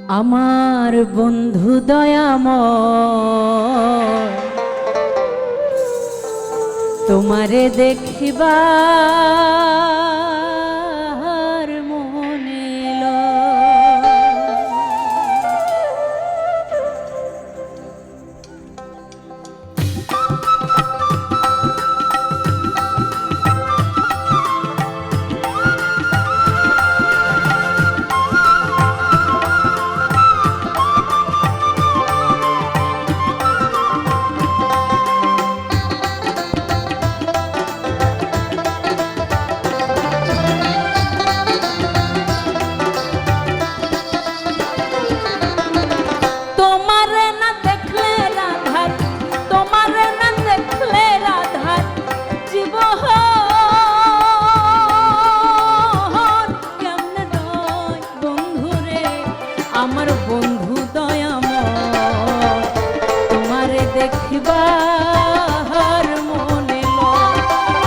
আমার বন্ধু দয়াময় তোমারে দেখিবার মনে এলো। আমার বন্ধু দয়াময় তোমারে দেখিবার মনে এলো।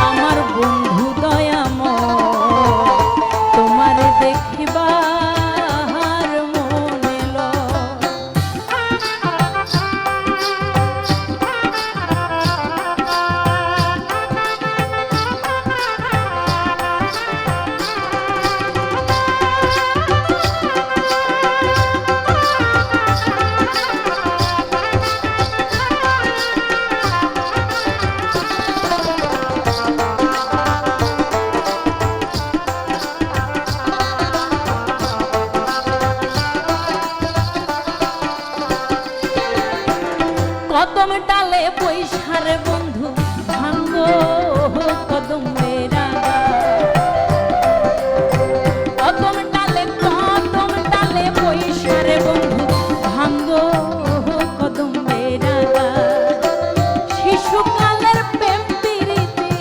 আমার বন্ধু দয়াময় তোমারে দেখিবার মনে এলো। কদম ডালে বৈশারে বন্ধু ভাঙ্গো কদম মেরা। কদম ডালে বৈশারে বন্ধু ভাঙ্গো কদম মেরা। শিশুকালের প্রেম প্রীতি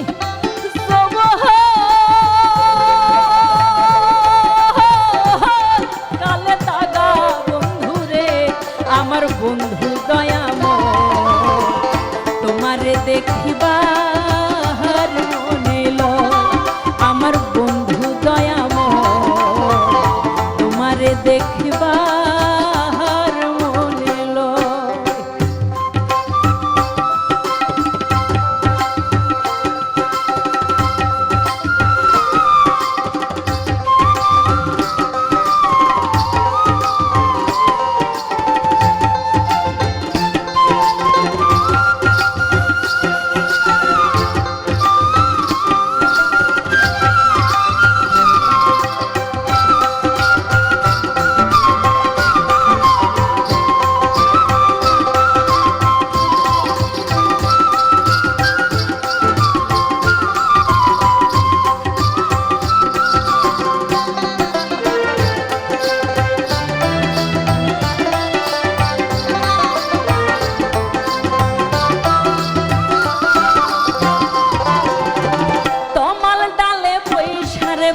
কালে দাগা বন্ধুরে। আমার বন্ধু দয়াময় তোমারে দেখিবার মনে এলো। আমার বন্ধু দয়াময় তোমারে দেখিবার মনে এলো।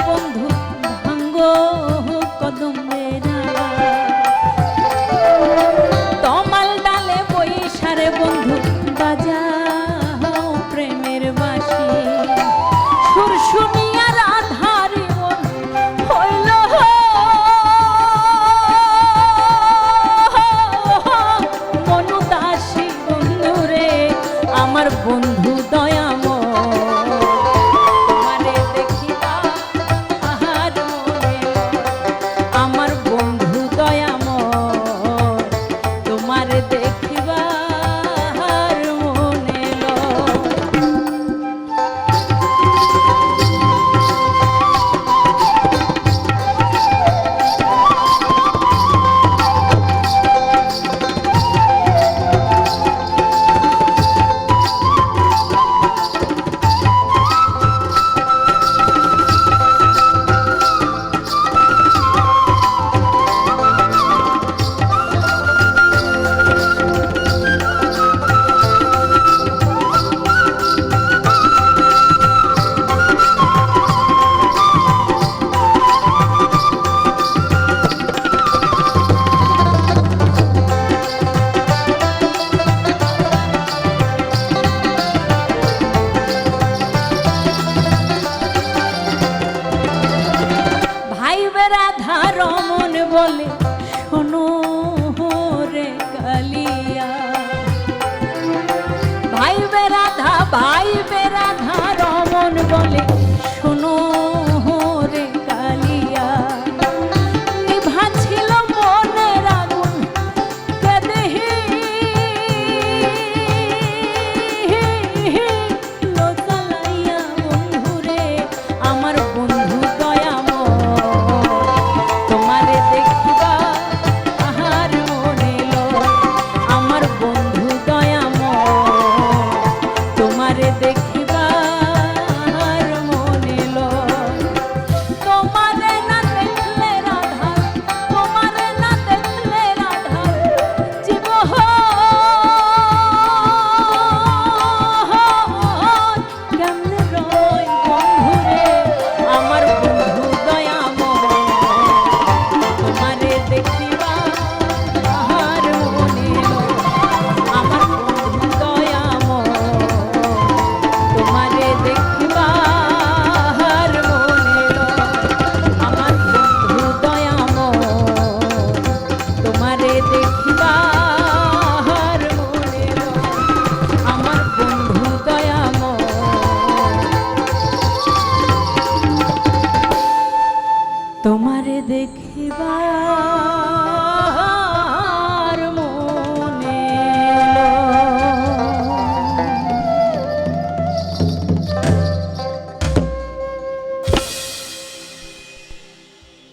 বন্ধু ভাঙ্গো কদম মেরা। তমাল ডালে বৈশারে বন্ধু বাজাও প্রেমের বাঁশি। সুর শুনিয়া রাধারি মন হইল মনুদাসী বন্ধুরে। আমার বন্ধু দয়াময় বলে শোনো বলে